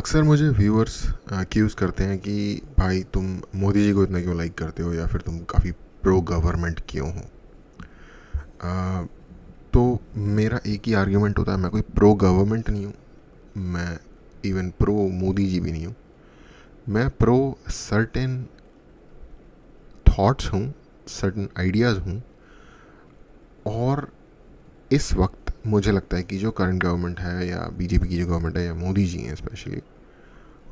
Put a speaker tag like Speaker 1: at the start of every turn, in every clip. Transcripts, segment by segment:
Speaker 1: अक्सर मुझे viewers accuse करते हैं कि भाई तुम मोदी जी को इतना क्यों लाइक करते हो या फिर तुम काफ़ी प्रो गवर्नमेंट क्यों हो। तो मेरा एक ही आर्ग्यूमेंट होता है, मैं कोई प्रो गवर्नमेंट नहीं हूँ, मैं इवन प्रो मोदी जी भी नहीं हूँ। मैं प्रो सर्टेन थॉट्स हूँ, सर्टेन आइडियाज़ हूँ। और इस वक्त मुझे लगता है कि जो करंट गवर्नमेंट है या बीजेपी की जो गवर्नमेंट है या मोदी जी हैं स्पेशली,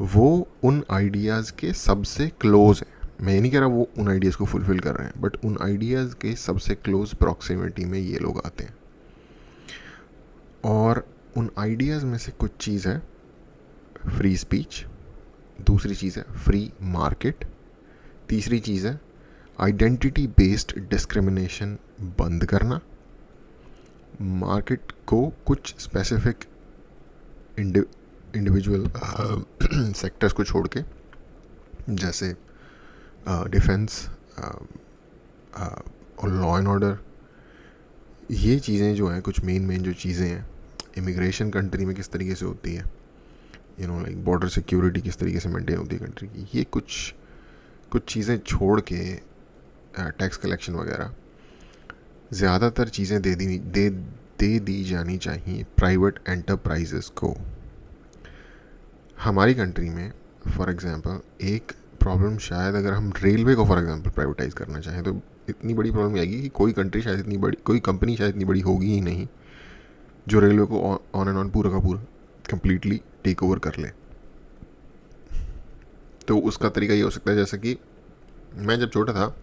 Speaker 1: वो उन आइडियाज़ के सबसे क्लोज है। मैं ये नहीं कह रहा वो उन आइडियाज़ को फुलफ़िल कर रहे हैं, बट उन आइडियाज़ के सबसे क्लोज प्रॉक्सिमिटी में ये लोग आते हैं। और उन आइडियाज़ में से कुछ चीज़ है फ्री स्पीच, दूसरी चीज़ है फ्री मार्केट, तीसरी चीज़ है आइडेंटिटी बेस्ड डिस्क्रिमिनेशन बंद करना, मार्केट को कुछ स्पेसिफिक इंडिविजुअल सेक्टर्स को छोड़ के, जैसे डिफेंस और लॉ एंड ऑर्डर। ये चीज़ें जो हैं, कुछ मेन जो चीज़ें हैं, इमिग्रेशन कंट्री में किस तरीके से होती है, लाइक बॉर्डर सिक्योरिटी किस तरीके से मेंटेन होती है कंट्री की, ये कुछ चीज़ें छोड़ के टैक्स कलेक्शन वगैरह ज़्यादातर चीज़ें दे दी जानी चाहिए प्राइवेट एंटरप्राइजेस को। हमारी कंट्री में फॉर एग्ज़ाम्पल एक प्रॉब्लम, शायद अगर हम रेलवे को फॉर एग्ज़ाम्पल प्राइवेटाइज़ करना चाहें तो इतनी बड़ी प्रॉब्लम आएगी कि कोई कंट्री शायद इतनी बड़ी, कोई कंपनी शायद इतनी बड़ी होगी ही नहीं जो रेलवे को ऑन एंड ऑन पूरा का पूरा कम्प्लीटली टेक ओवर कर ले। तो उसका तरीका ये हो सकता है, जैसे कि मैं जब छोटा था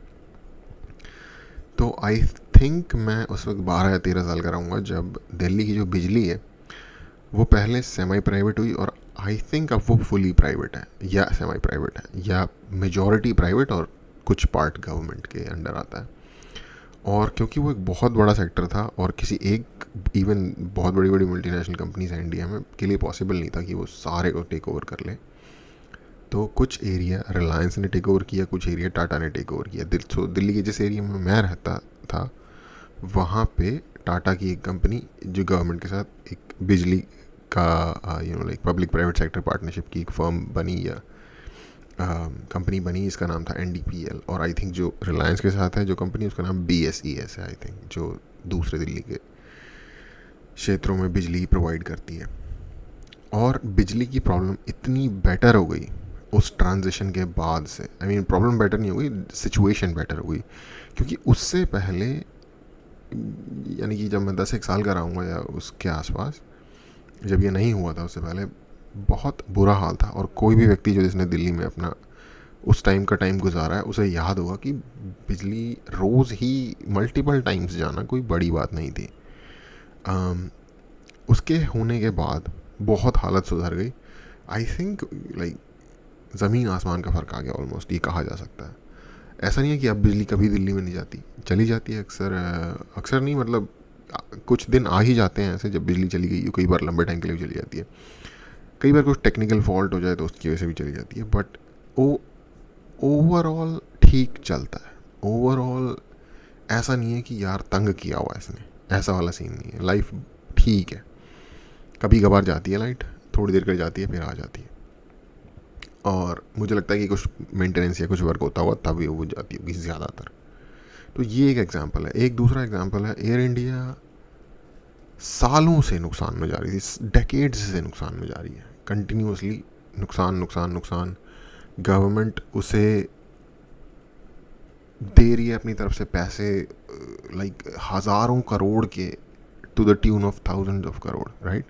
Speaker 1: तो आई थिंक मैं उस वक्त 12 या 13 साल का रहूँगा जब दिल्ली की जो बिजली है वो पहले सेमी प्राइवेट हुई, और आई थिंक अब वो फुली प्राइवेट है या सेमी प्राइवेट है या मेजॉरिटी प्राइवेट और कुछ पार्ट गवर्नमेंट के अंडर आता है। और क्योंकि वो एक बहुत बड़ा सेक्टर था और किसी एक इवन बहुत बड़ी बड़ी मल्टीनेशनल कंपनीज हैं इंडिया में के लिए पॉसिबल नहीं था कि वो सारे को टेक ओवर कर ले, तो कुछ एरिया रिलायंस ने टेक ओवर किया, कुछ एरिया टाटा ने टेक ओवर किया। दिल्ली के जिस एरिया में मैं रहता था वहाँ पे टाटा की एक कंपनी जो गवर्नमेंट के साथ एक बिजली का like public private sector partnership की एक फर्म बनी या कंपनी बनी, इसका नाम था NDPL। और आई थिंक जो रिलायंस के साथ है जो कंपनी, उसका नाम BSES है आई थिंक, जो दूसरे दिल्ली के क्षेत्रों में बिजली प्रोवाइड करती है। और बिजली की प्रॉब्लम इतनी बेटर हो गई उस ट्रांजिशन के बाद से, आई मीन प्रॉब्लम बेटर नहीं हो गई, सिचुएशन बेटर हो गई। क्योंकि उससे पहले, यानी कि जब मैं 10 एक साल का रहूँगा या उसके आसपास, जब ये नहीं हुआ था उससे पहले बहुत बुरा हाल था। और कोई भी व्यक्ति जो जिसने दिल्ली में अपना उस टाइम का टाइम गुजारा है उसे याद होगा कि बिजली रोज़ ही मल्टीपल टाइम्स जाना कोई बड़ी बात नहीं थी। उसके होने के बाद बहुत हालत सुधर गई। आई थिंक लाइक ज़मीन आसमान का फ़र्क आ गया ऑलमोस्ट, ये कहा जा सकता है। ऐसा नहीं है कि अब बिजली कभी दिल्ली में नहीं जाती, चली जाती है अक्सर, अक्सर नहीं मतलब कुछ दिन आ ही जाते हैं ऐसे जब बिजली चली गई, कई बार लंबे टाइम के लिए भी चली जाती है, कई बार कुछ टेक्निकल फॉल्ट हो जाए तो उसकी वजह से भी चली जाती है। बट वो ओवरऑल ठीक चलता है। ओवरऑल ऐसा नहीं है कि यार तंग किया हुआ इसने, ऐसा वाला सीन नहीं है। लाइफ ठीक है, कभी कभार जाती है लाइट, थोड़ी देर कर जाती है फिर आ जाती है, और मुझे लगता है कि कुछ मेंटेनेंस या कुछ वर्क होता हुआ तभी वो जाती होगी ज़्यादातर। तो ये एक एग्जांपल है। एक दूसरा एग्जांपल है, एयर इंडिया सालों से नुकसान में जा रही थी, डेकेड्स से नुकसान में जा रही है, कंटिन्यूसली नुकसान नुकसान नुकसान। गवर्नमेंट उसे दे रही है अपनी तरफ से पैसे, लाइक हज़ारों करोड़ के, to the tune of thousands of crore, right,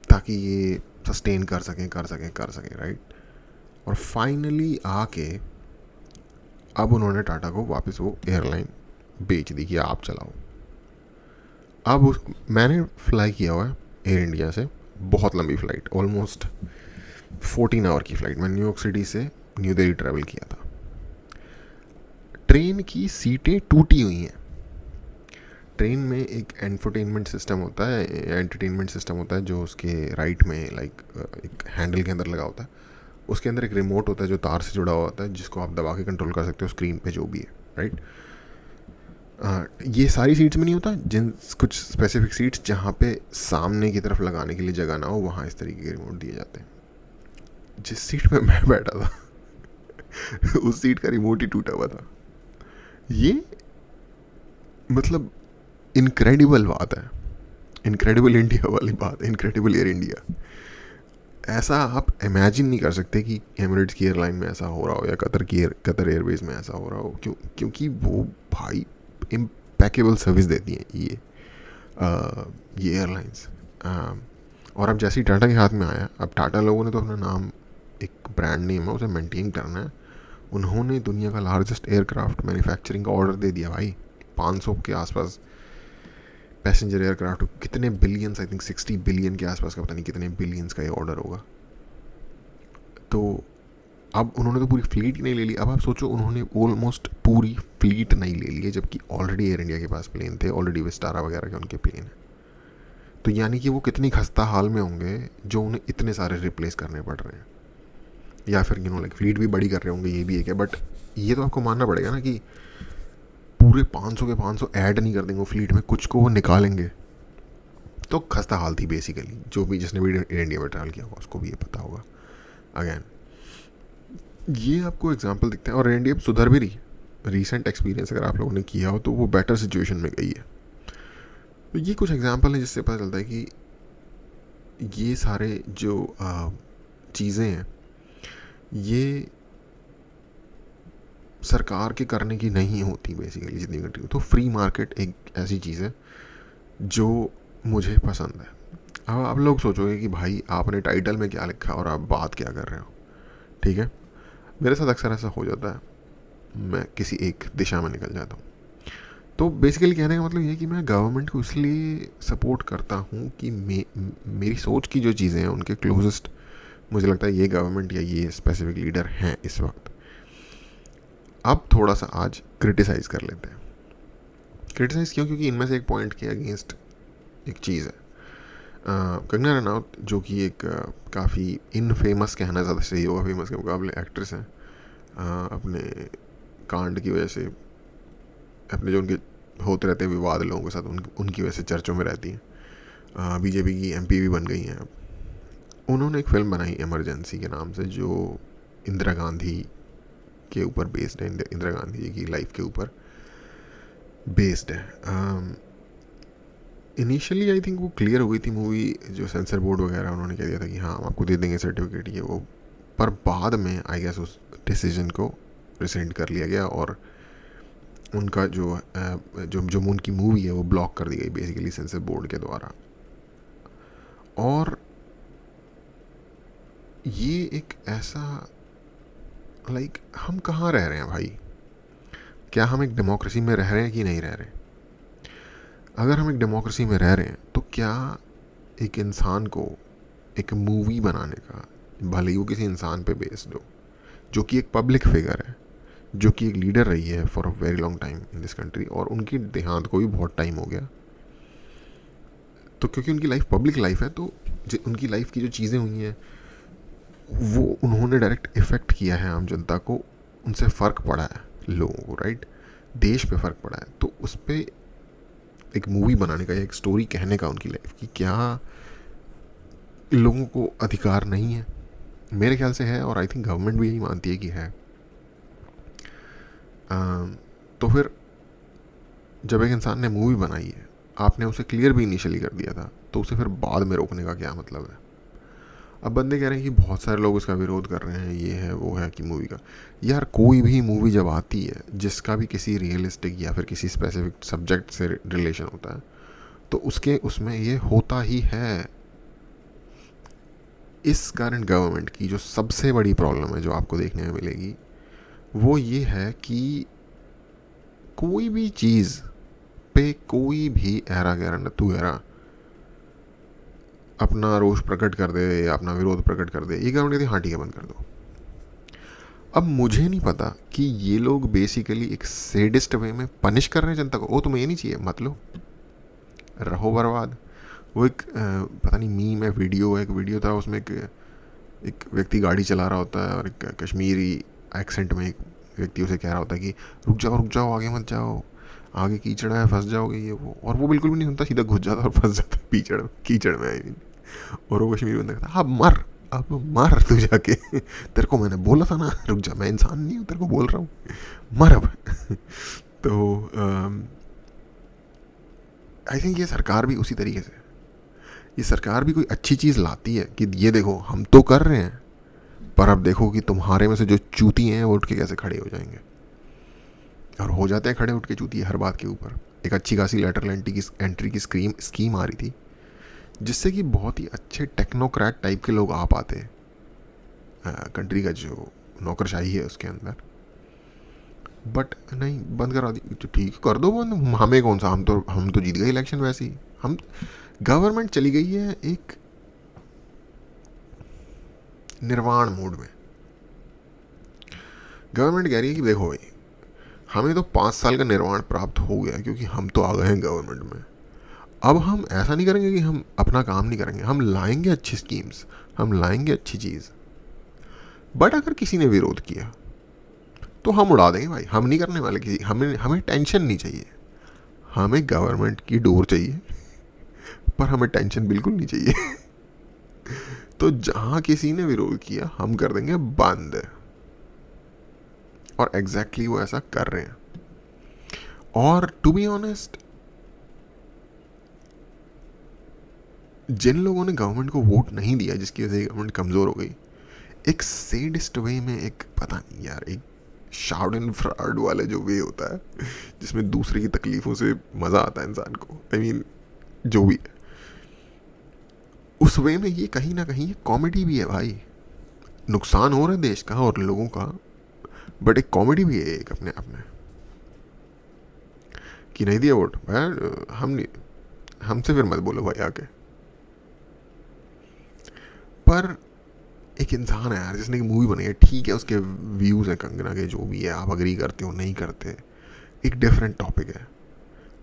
Speaker 1: ताकि ये सस्टेन कर सकें, राइट। और फाइनली आके अब उन्होंने टाटा को वापस वो एयरलाइन बेच दी कि आप चलाओ। अब मैंने फ्लाई किया हुआ है एयर इंडिया से, बहुत लंबी फ़्लाइट, ऑलमोस्ट 14 आवर की फ़्लाइट। मैंने न्यूयॉर्क सिटी से न्यू दिल्ली ट्रैवल किया था। ट्रेन की सीटें टूटी हुई हैं। ट्रेन में एक एंटरटेनमेंट सिस्टम होता है जो उसके राइट में लाइक एक हैंडल के अंदर लगा होता है। उसके अंदर एक रिमोट होता है जो तार से जुड़ा हुआ होता है, जिसको आप दबा के कंट्रोल कर सकते हो स्क्रीन पे जो भी है, राइट। ये सारी सीट्स में नहीं होता, जिन कुछ स्पेसिफिक सीट्स जहाँ पे सामने की तरफ लगाने के लिए जगह ना हो, वहाँ इस तरीके के रिमोट दिए जाते हैं। जिस सीट पे मैं बैठा था उस सीट का रिमोट ही टूटा हुआ था। ये मतलब इनक्रेडिबल बात है, इनक्रेडिबल इंडिया वाली बात, इनक्रेडिबल एयर इंडिया। ऐसा आप इमेजिन नहीं कर सकते कि एमिरेट्स की एयरलाइन में ऐसा हो रहा हो या कतर एयरवेज में ऐसा हो रहा हो। क्योंकि वो भाई इम्पेकेबल सर्विस देती हैं ये एयरलाइंस। और अब जैसे ही टाटा के हाथ में आया, अब टाटा लोगों ने तो अपना नाम, एक ब्रांड नेम है, उसे मेंटेन करना है। उन्होंने दुनिया का लार्जेस्ट एयरक्राफ्ट मैन्युफैक्चरिंग का ऑर्डर दे दिया भाई, 500 के आसपास पैसेंजर एयरक्राफ्ट। कितने बिलियंस, आई थिंक 60 बिलियन के आसपास का, पता नहीं कितने बिलियंस का ये ऑर्डर होगा। तो अब उन्होंने तो पूरी फ्लीट ही नहीं ले ली। अब आप सोचो, उन्होंने ऑलमोस्ट पूरी फ्लीट नहीं ले ली है, जबकि ऑलरेडी एयर इंडिया के पास प्लेन थे, ऑलरेडी विस्टारा वगैरह के उनके प्लेन है। तो यानी कि वो कितनी खस्ता हाल में होंगे जो उन्हें इतने सारे रिप्लेस करने पड़ रहे हैं, या फिर लाइक फ्लीट भी बड़ी कर रहे होंगे, ये भी एक है। बट ये तो आपको मानना पड़ेगा ना कि पूरे 500 के 500 ऐड नहीं कर देंगे वो फ्लीट में, कुछ को वो निकालेंगे। तो खस्ता हाल थी बेसिकली। जो भी जिसने भी एयर इंडिया में ट्रैवल किया होगा उसको भी ये पता होगा। अगैन ये आपको एग्जांपल दिखते हैं, और एयर इंडिया सुधर भी रही। रीसेंट एक्सपीरियंस अगर आप लोगों ने किया हो तो वो बेटर सिचुएशन में गई है। तो ये कुछ एग्जांपल हैं जिससे पता चलता है कि ये सारे जो चीज़ें हैं, ये सरकार के करने की नहीं होती बेसिकली जितनी कंट्री। तो फ्री मार्केट एक ऐसी चीज़ है जो मुझे पसंद है। अब आप लोग सोचोगे कि भाई आपने टाइटल में क्या लिखा और आप बात क्या कर रहे हो। ठीक है, मेरे साथ अक्सर ऐसा हो जाता है, मैं किसी एक दिशा में निकल जाता हूँ। तो बेसिकली कहने का मतलब ये है कि मैं गवर्नमेंट को इसलिए सपोर्ट करता हूँ कि मेरी सोच की जो चीज़ें हैं उनके क्लोजेस्ट मुझे लगता है ये गवर्नमेंट या ये स्पेसिफिक लीडर हैं इस वक्त। अब थोड़ा सा आज क्रिटिसाइज़ कर लेते हैं। क्रिटिसाइज़ क्यों? क्योंकि इनमें से एक पॉइंट के अगेंस्ट एक चीज़ है। कंगना रनौत जो कि एक काफ़ी इनफेमस, कहना ज़्यादा सही होगा, फेमस के मुकाबले एक्ट्रेस हैं, अपने कांड की वजह से, अपने जो उनके होते रहते हैं विवाद लोगों के साथ, उनकी वजह से चर्चों में रहती हैं। बीजेपी की एमपी भी बन गई हैं अब। उन्होंने एक फ़िल्म बनाई इमरजेंसी के नाम से, जो इंदिरा गांधी के ऊपर बेस्ड है, इंदिरा गांधी जी की लाइफ के ऊपर बेस्ड है। इनिशियली आई थिंक वो क्लियर हुई थी मूवी, जो सेंसर बोर्ड वगैरह उन्होंने कह दिया था कि हाँ हम आपको दे देंगे सर्टिफिकेट ये वो, पर बाद में आई गेस उस डिसीजन को रिसेंड कर लिया गया और उनका जो उनकी मूवी है वो ब्लॉक कर दी गई बेसिकली सेंसर बोर्ड के द्वारा। और ये एक ऐसा लाइक हम कहाँ रह रहे हैं भाई? क्या हम एक डेमोक्रेसी में रह रहे हैं कि नहीं रह रहे? अगर हम एक डेमोक्रेसी में रह रहे हैं तो क्या एक इंसान को एक मूवी बनाने का, भले ही वो किसी इंसान पे बेस्ड हो, जो कि एक पब्लिक फिगर है, जो कि एक लीडर रही है for a very long time in this country, और उनकी देहांत को भी बहुत टाइम हो गया, तो क्योंकि उनकी लाइफ पब्लिक लाइफ है, तो उनकी लाइफ की जो चीज़ें हुई हैं वो उन्होंने डायरेक्ट इफ़ेक्ट किया है आम जनता को, उनसे फ़र्क पड़ा है लोगों को, राइट? देश पे फ़र्क पड़ा है। तो उस पर एक मूवी बनाने का या एक स्टोरी कहने का उनकी लाइफ की, क्या लोगों को अधिकार नहीं है? मेरे ख्याल से है, और आई थिंक गवर्नमेंट भी यही मानती है कि है। तो फिर जब एक इंसान ने मूवी बनाई है, आपने उसे क्लियर भी इनिशियली कर दिया था, तो उसे फिर बाद में रोकने का क्या मतलब है? अब बंदे कह रहे हैं कि बहुत सारे लोग इसका विरोध कर रहे हैं, ये है वो है कि मूवी का। यार कोई भी मूवी जब आती है जिसका भी किसी रियलिस्टिक या फिर किसी स्पेसिफिक सब्जेक्ट से रिलेशन होता है, तो उसमें ये होता ही है। इस करंट गवर्नमेंट की जो सबसे बड़ी प्रॉब्लम है जो आपको देखने में मिलेगी, वो ये है कि कोई भी चीज़ पे कोई भी ऐरा गैरा नत्थु ऐरा अपना रोष प्रकट कर दे या अपना विरोध प्रकट कर दे, ये गवर्नमेंट कहती है हाँ ठीक है बंद कर दो। अब मुझे नहीं पता कि ये लोग बेसिकली एक सेडिस्ट वे में पनिश कर रहे हैं जनता को, ओ तुम्हें ये नहीं चाहिए मत लो, रहो बर्बाद। वो एक पता नहीं मीम है, एक वीडियो था, उसमें एक व्यक्ति गाड़ी चला रहा होता है और एक कश्मीरी एक्सेंट में एक व्यक्ति उसे कह रहा होता है कि रुक जाओ आगे मत जाओ, आगे कीचड़ है, फंस जाओगे ये वो, और वो बिल्कुल भी नहीं सुनता, सीधा घुस जाता और फंस जाता कीचड़ में, आई मीन। और वो कश्मीरी बंदा कहता, अब मर तू जाके, तेरे को मैंने बोला था ना, रुक जा, मैं इंसान नहीं हूँ, तेरे को बोल रहा हूँ, मर अब। तो आई थिंक ये सरकार भी उसी तरीके से, ये सरकार भी कोई अच्छी चीज़ लाती है कि ये देखो हम तो कर रहे हैं, पर अब देखो कि तुम्हारे में से जो चूती हैं वो उठ के कैसे खड़े हो जाएंगे, और हो जाते हैं खड़े उठ के चूती हर बात के ऊपर। एक अच्छी खासी लेटरल एंट्री की स्कीम आ रही थी, जिससे कि बहुत ही अच्छे टेक्नोक्रेट टाइप के लोग आ पाते कंट्री का जो नौकरशाही है उसके अंदर। बट नहीं, बंद करा दी तो ठीक, कर दो बंद, हमें कौन सा, हम तो जीत गए इलेक्शन वैसे ही। हम गवर्नमेंट चली गई है एक निर्वाण मोड में। गवर्नमेंट कह रही है कि देखो भाई, हमें तो 5 साल का निर्वाण प्राप्त हो गया क्योंकि हम तो आ गए हैं गवर्नमेंट में। अब हम ऐसा नहीं करेंगे कि हम अपना काम नहीं करेंगे, हम लाएंगे अच्छी स्कीम्स, हम लाएंगे अच्छी चीज़, बट अगर किसी ने विरोध किया तो हम उड़ा देंगे भाई, हम नहीं करने वाले किसी, हमें टेंशन नहीं चाहिए, हमें गवर्नमेंट की डोर चाहिए, पर हमें टेंशन बिल्कुल नहीं चाहिए। तो जहाँ किसी ने विरोध किया हम कर देंगे बंद, और एग्जैक्टली वो ऐसा कर रहे हैं। और टू बी ऑनेस्ट, जिन लोगों ने गवर्नमेंट को वोट नहीं दिया, जिसकी वजह से गवर्नमेंट कमज़ोर हो गई, एक सेडिस्ट वे में, एक पता नहीं यार, एक शाउड एंड फ्रॉड वाला जो वे होता है जिसमें दूसरे की तकलीफ़ों से मज़ा आता है इंसान को, आई मीन जो भी है, उस वे में ये कहीं ना कहीं कॉमेडी भी है भाई। नुकसान हो रहा है देश का और लोगों का, बट एक कॉमेडी भी है एक अपने आप में, कि नहीं दिया वोट भाई, हम नहीं, हमसे फिर मत बोलो भाई आके। पर एक इंसान है यार जिसने एक मूवी बनाई है, ठीक है उसके व्यूज़ हैं कंगना के, जो भी है, आप अग्री करते हो नहीं करते, एक डिफरेंट टॉपिक है,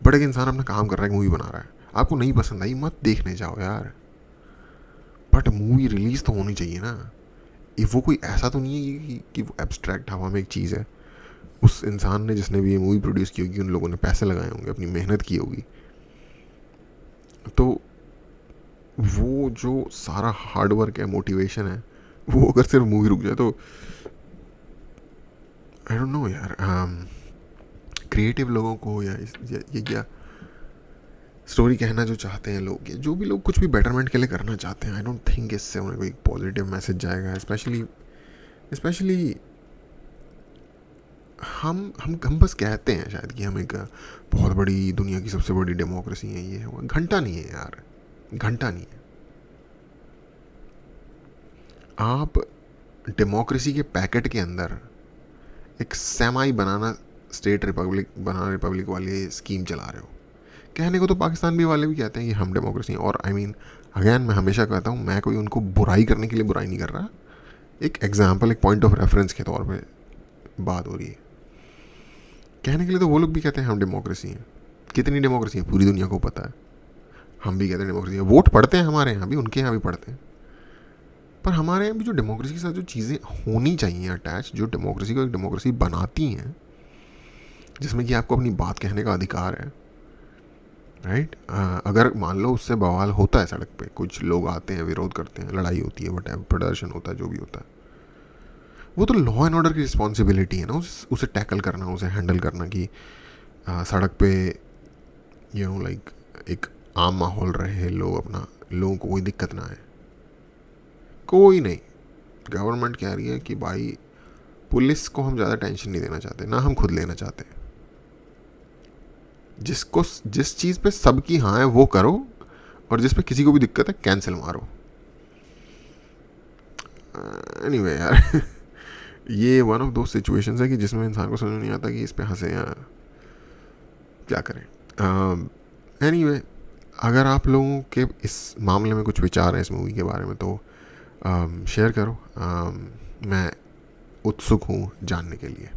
Speaker 1: बट एक इंसान अपना काम कर रहा है, मूवी बना रहा है, आपको नहीं पसंद आई मत देखने जाओ यार, बट मूवी रिलीज़ तो होनी चाहिए ना। वो कोई ऐसा तो नहीं है कि वो एब्स्ट्रैक्ट हवा में एक चीज़ है, उस इंसान ने जिसने भी ये मूवी प्रोड्यूस की होगी, उन लोगों ने पैसे लगाए होंगे, अपनी मेहनत की होगी, तो वो जो सारा हार्ड वर्क है, मोटिवेशन है, वो अगर सिर्फ मूवी रुक जाए तो आई डोंट नो यार। क्रिएटिव लोगों को या ये क्या स्टोरी कहना जो चाहते हैं लोग, जो भी लोग कुछ भी बेटरमेंट के लिए करना चाहते हैं, आई डोंट थिंक इससे उन्हें कोई पॉजिटिव मैसेज जाएगा। स्पेशली हम बस कहते हैं शायद कि हम एक बहुत बड़ी, दुनिया की सबसे बड़ी डेमोक्रेसी है, ये हुआ, घंटा नहीं है यार, घंटा नहीं है। आप डेमोक्रेसी के पैकेट के अंदर एक सेमाई बनाना, स्टेट रिपब्लिक बनाना, रिपब्लिक वाली स्कीम चला रहे हो। कहने को तो पाकिस्तान भी वाले भी कहते हैं कि हम डेमोक्रेसी हैं, और आई मीन अगेन मैं हमेशा कहता हूँ, मैं कोई उनको बुराई करने के लिए बुराई नहीं कर रहा, एक एग्जाम्पल, एक पॉइंट ऑफ रेफरेंस के तौर पे बात हो रही है। कहने के लिए तो वो लोग भी कहते हैं हम डेमोक्रेसी हैं, कितनी डेमोक्रेसी है पूरी दुनिया को पता है, हम भी कहते हैं डेमोक्रेसी है, वोट पढ़ते हैं हमारे यहाँ भी, उनके यहाँ भी पढ़ते हैं, पर हमारे यहाँ भी जो डेमोक्रेसी के साथ जो चीज़ें होनी चाहिए अटैच, जो डेमोक्रेसी को एक डेमोक्रेसी बनाती हैं, जिसमें कि आपको अपनी बात कहने का अधिकार है, राइट। अगर मान लो उससे बवाल होता है सड़क पे, कुछ लोग आते हैं, विरोध करते हैं, लड़ाई होती है, वट प्रदर्शन होता है, जो भी होता है, वो तो लॉ एंड ऑर्डर की रिस्पॉन्सिबिलिटी है ना, उसे टैकल करना, उसे हैंडल करना, कि सड़क पे लाइक एक आम माहौल रहे, लोग अपना, लोगों को कोई दिक्कत ना आए। कोई नहीं, गवर्नमेंट कह रही है कि भाई पुलिस को हम ज़्यादा टेंशन नहीं देना चाहते, ना हम खुद लेना चाहते, जिस चीज़ पे सबकी हाँ है वो करो, और जिस पे किसी को भी दिक्कत है कैंसिल मारो। एनीवे यार, ये वन ऑफ दो सिचुएशंस है कि जिसमें इंसान को समझ नहीं आता कि इस पे हंसे या क्या करें। एनीवे, अगर आप लोगों के इस मामले में कुछ विचार हैं इस मूवी के बारे में तो शेयर करो, मैं उत्सुक हूँ जानने के लिए।